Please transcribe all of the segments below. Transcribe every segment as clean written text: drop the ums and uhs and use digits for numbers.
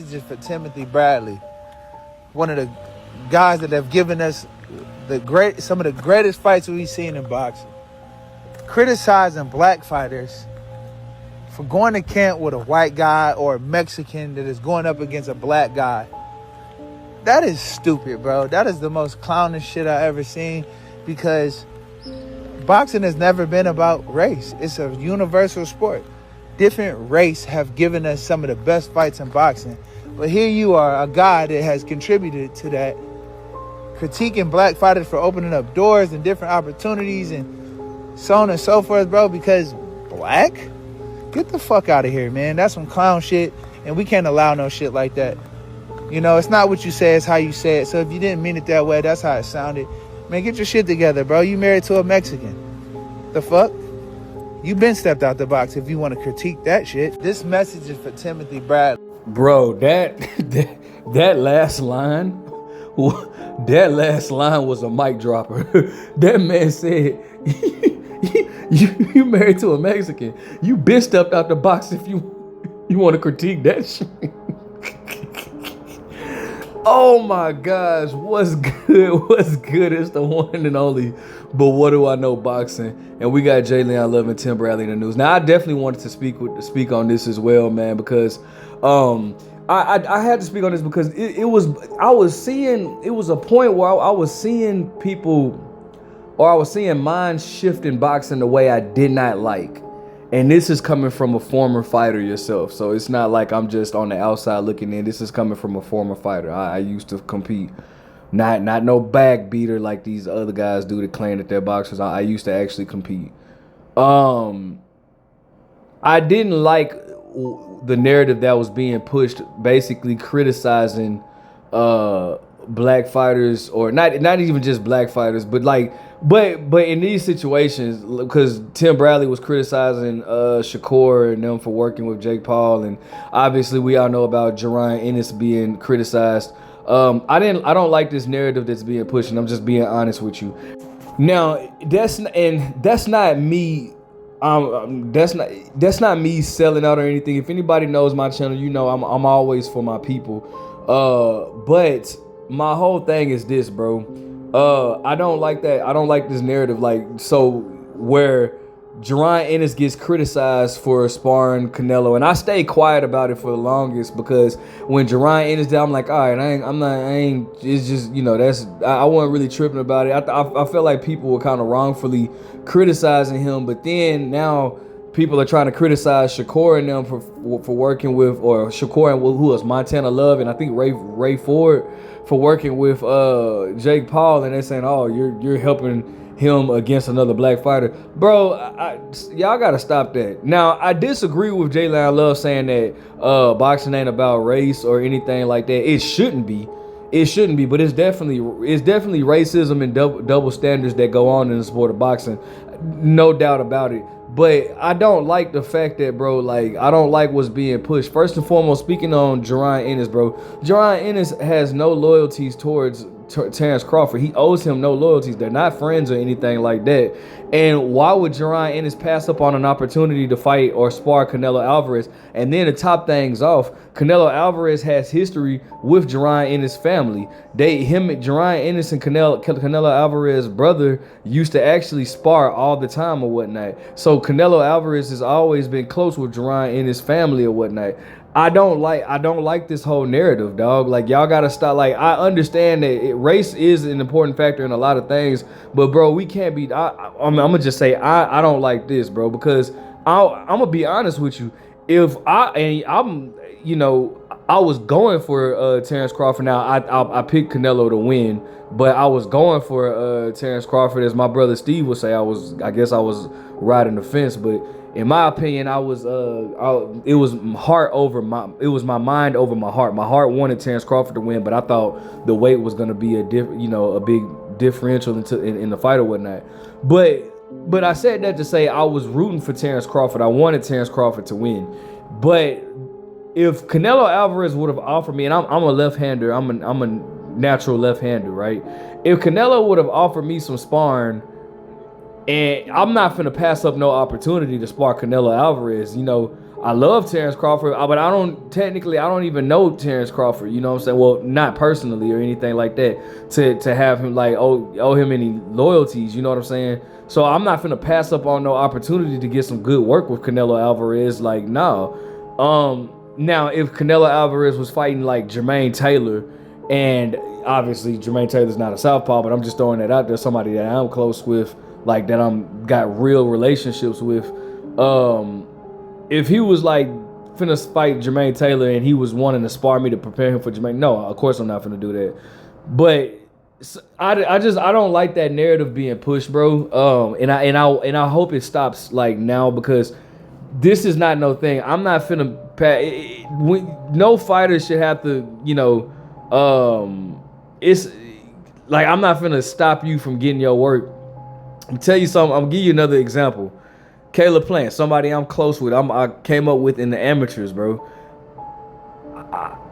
Just for Timothy Bradley, one of the guys that have given us some of the greatest fights we've seen in boxing. Criticizing black fighters for going to camp with a white guy or a Mexican that is going up against a black guy. That is stupid, bro. That is the most clownish shit I ever seen, because boxing has never been about race. It's a universal sport. Different race have given us some of the best fights in boxing. But here you are, a guy that has contributed to that, critiquing black fighters for opening up doors and different opportunities and so on and so forth, bro, because black? Get the fuck out of here, man. That's some clown shit, and we can't allow no shit like that. You know, it's not what you say, it's how you say it. So if you didn't mean it that way, that's how it sounded. Man, get your shit together, bro. You married to a Mexican. The fuck? You been stepped out the box if you want to critique that shit. This message is for Timothy Bradley. Bro, that last line, that last line was a mic dropper. That man said, you married to a Mexican. You been stepped out the box if you want to critique that shit. Oh my gosh, what's good? What's good? It's the one and only, but what do I know, boxing? And we got Jay Leon Love and Tim Bradley in the news. Now, I definitely wanted to speak on this as well, man, because I had to speak on this because it was a point where I was seeing people, or I was seeing minds shift in boxing the way I did not like. And this is coming from a former fighter yourself. So it's not like I'm just on the outside looking in. This is coming from a former fighter. I used to compete. Not no bag beater like these other guys do that claim that they're boxers. I used to actually compete. I didn't like the narrative that was being pushed, basically criticizing black fighters, or not even just black fighters, but in these situations, because Tim Bradley was criticizing Shakur and them for working with Jake Paul, and obviously we all know about Jerian Ennis being criticized. I don't like this narrative that's being pushed, and I'm just being honest with you. Now, that's not me. That's not me selling out or anything. If anybody knows my channel, you know I'm always for my people. But my whole thing is this, bro. I don't like that. I don't like this narrative. Where Jerian Ennis gets criticized for sparring Canelo, and I stayed quiet about it for the longest, because when Jerian Ennis did, I'm like, all right, it's just, you know, I wasn't really tripping about it. I felt like people were kind of wrongfully criticizing him, but then now people are trying to criticize Shakur and them for working with, or Shakur and who was Montana Love, and I think Ray Ford for working with Jake Paul, and they're saying, oh, you're helping him against another black fighter. Bro, y'all gotta stop that. Now, I disagree with Jay Leon Love saying that boxing ain't about race or anything like that. It shouldn't be, but it's definitely racism and double standards that go on in the sport of boxing, no doubt about it. But I don't like the fact that, bro, I don't like what's being pushed. First and foremost, speaking on Jerian Ennis, bro, Jerian Ennis has no loyalties towards Terrence Crawford. He owes him no loyalties. They're not friends or anything like that. And why would Jerian Ennis pass up on an opportunity to fight or spar Canelo Alvarez? And then to top things off, Canelo Alvarez has history with Jerian Ennis' family. Jerian Ennis and Canelo Alvarez's brother used to actually spar all the time or whatnot. So Canelo Alvarez has always been close with Jerian Ennis' family or whatnot. I don't like this whole narrative, dog. Y'all gotta stop. I understand that race is an important factor in a lot of things, but bro, we can't be. I'm gonna just say I don't like this, bro, because I'm gonna be honest with you. I was going for Terrence Crawford. Now I picked Canelo to win, but I was going for Terrence Crawford, as my brother Steve would say. I guess I was riding the fence, but in my opinion, it was my mind over my heart. My heart wanted Terrence Crawford to win, but I thought the weight was gonna be a big differential in the fight or whatnot. But I said that to say I was rooting for Terrence Crawford. I wanted Terrence Crawford to win. But if Canelo Alvarez would have offered me, and I'm a left-hander, I'm a natural left-hander, right? If Canelo would have offered me some sparring, and I'm not finna pass up no opportunity to spar Canelo Alvarez. You know, I love Terrence Crawford, but I don't even know Terrence Crawford. You know what I'm saying? Well, not personally or anything like that. To have him like owe him any loyalties. You know what I'm saying? So I'm not finna pass up on no opportunity to get some good work with Canelo Alvarez. Like, no. Now if Canelo Alvarez was fighting like Jermaine Taylor, and obviously Jermaine Taylor's not a southpaw, but I'm just throwing that out there. Somebody that I'm close with, like that I'm got real relationships with. If he was like finna fight Jermaine Taylor and he was wanting to spar me to prepare him for Jermaine, no, of course I'm not finna do that. But I don't like that narrative being pushed, bro. And I hope it stops like now, because this is not no thing. I'm not finna no fighter should have to, it's like I'm not finna stop you from getting your work. I'm tell you something. I'm gonna give you another example. Caleb Plant, somebody I'm close with. I came up with in the amateurs, bro.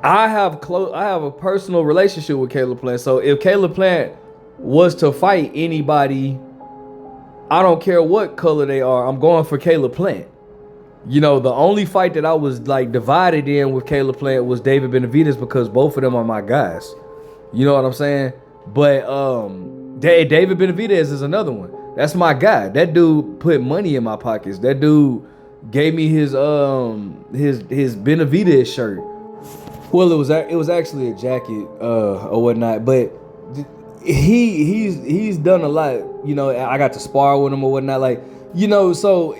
I have a personal relationship with Caleb Plant. So if Caleb Plant was to fight anybody, I don't care what color they are, I'm going for Caleb Plant. The only fight that I was like divided in with Caleb Plant was David Benavidez, because both of them are my guys. You know what I'm saying? But David Benavidez is another one. That's my guy. That dude put money in my pockets. That dude gave me his Benavidez shirt. Well, it was actually a jacket or whatnot, but he's done a lot. I got to spar with him or whatnot. Like, so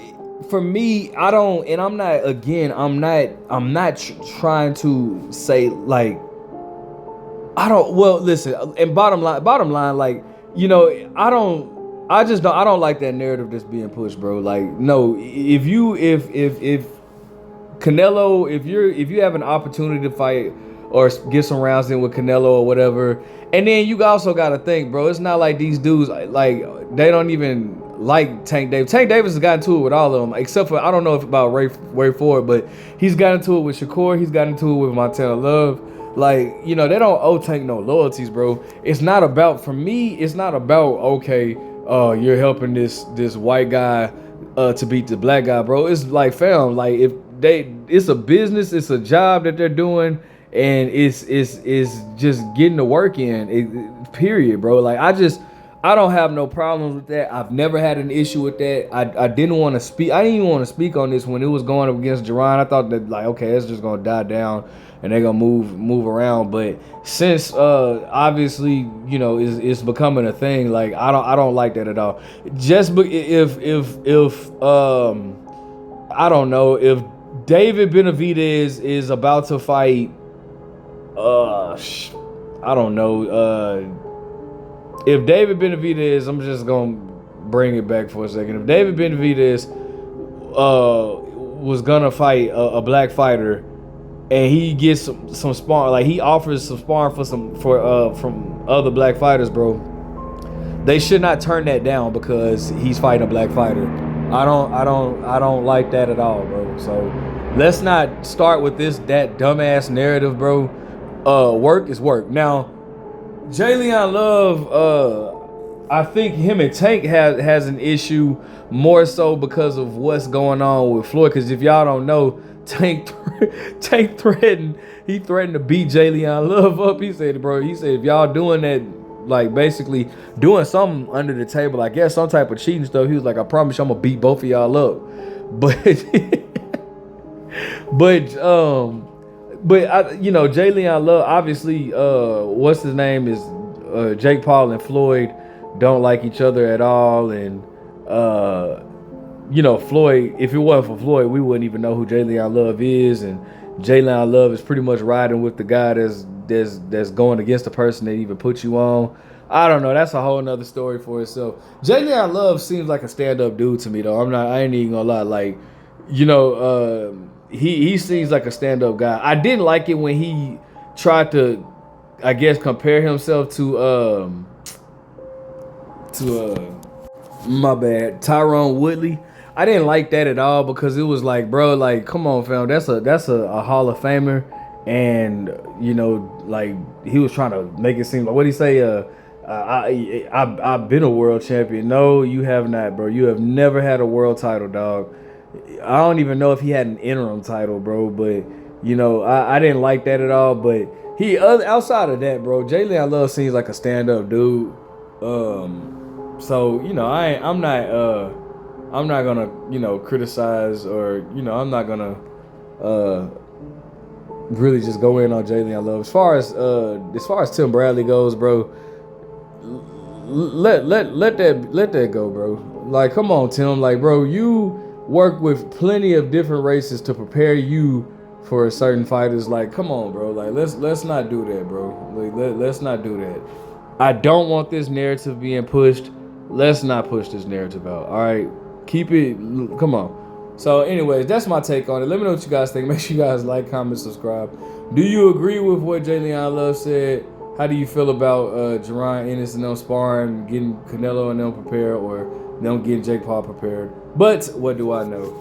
for me, I'm not trying to say like I don't. Well, listen, and bottom line, like, I don't like that narrative that's being pushed, bro. Like, no, if Canelo, if you have an opportunity to fight or get some rounds in with Canelo or whatever, and then you also got to think, bro, it's not like these dudes, like, they don't even like Tank Davis. Tank Davis has gotten into it with all of them, except for, I don't know if about Ray Ford, but he's gotten into it with Shakur, he's gotten into it with Montana Love. Like, they don't owe Tank no loyalties, bro. It's not about, for me, it's not about, okay, you're helping this white guy to beat the black guy, bro. It's like, fam, like, it's a business, it's a job that they're doing, and it's just getting the work in, period, bro. Like, I don't have no problems with that. I've never had an issue with that. I didn't want to speak. I didn't even want to speak on this when it was going up against Jerron. I thought that, like, okay, it's just gonna die down and they're gonna move around. But since obviously, it's becoming a thing, like, I don't like that at all. Just if I don't know, if David Benavidez is about to fight I don't know, if David Benavidez, I'm just gonna bring it back for a second. If David Benavidez was gonna fight a black fighter, and he gets some sparring, like he offers some sparring from other black fighters, bro, they should not turn that down because he's fighting a black fighter. I don't like that at all, bro. So let's not start with that dumbass narrative, bro. Work is work. Now, Jalen Love, I think him and Tank has an issue more so because of what's going on with Floyd. Because if y'all don't know, Tank threatened to beat Jalen Love up. He said if y'all doing that, like basically doing something under the table, I guess some type of cheating stuff, he was like, I promise you I'm gonna beat both of y'all up. But Jalen Love, obviously, what's his name is Jake Paul and Floyd don't like each other at all, and Floyd, if it wasn't for Floyd, we wouldn't even know who Jalen Love is, and Jalen Love is pretty much riding with the guy that's going against the person that even put you on. I don't know. That's a whole nother story for itself. Jalen Love seems like a stand-up dude to me, though. I ain't even gonna lie. Like, he seems like a stand-up guy. I didn't like it when he tried to, I guess, compare himself to my bad, Tyron Woodley. I didn't like that at all because it was like, bro, like, come on, fam, that's a Hall of Famer, and like he was trying to make it seem like, what'd he say? I've been a world champion. No, you have not, bro. You have never had a world title, dog. I don't even know if he had an interim title, bro. But you know, I didn't like that at all. But outside of that, bro, Jay Leon Love seems like a stand up dude. So you know, I'm not gonna criticize, or I'm not gonna uh really just go in on Jay Leon Love. As far as Tim Bradley goes, bro, let that go, bro. Like, come on, Tim. Like, bro, you work with plenty of different races to prepare you for certain fighters. Like, come on, bro. Like, let's not do that, bro. Like, let's not do that. I don't want this narrative being pushed. Let's not push this narrative out. All right, keep it. Come on. So, anyways, that's my take on it. Let me know what you guys think. Make sure you guys like, comment, subscribe. Do you agree with what Jay Leon Love said? How do you feel about Jerron Ennis and them sparring, getting Canelo and them prepared, or them getting Jake Paul prepared? But what do I know?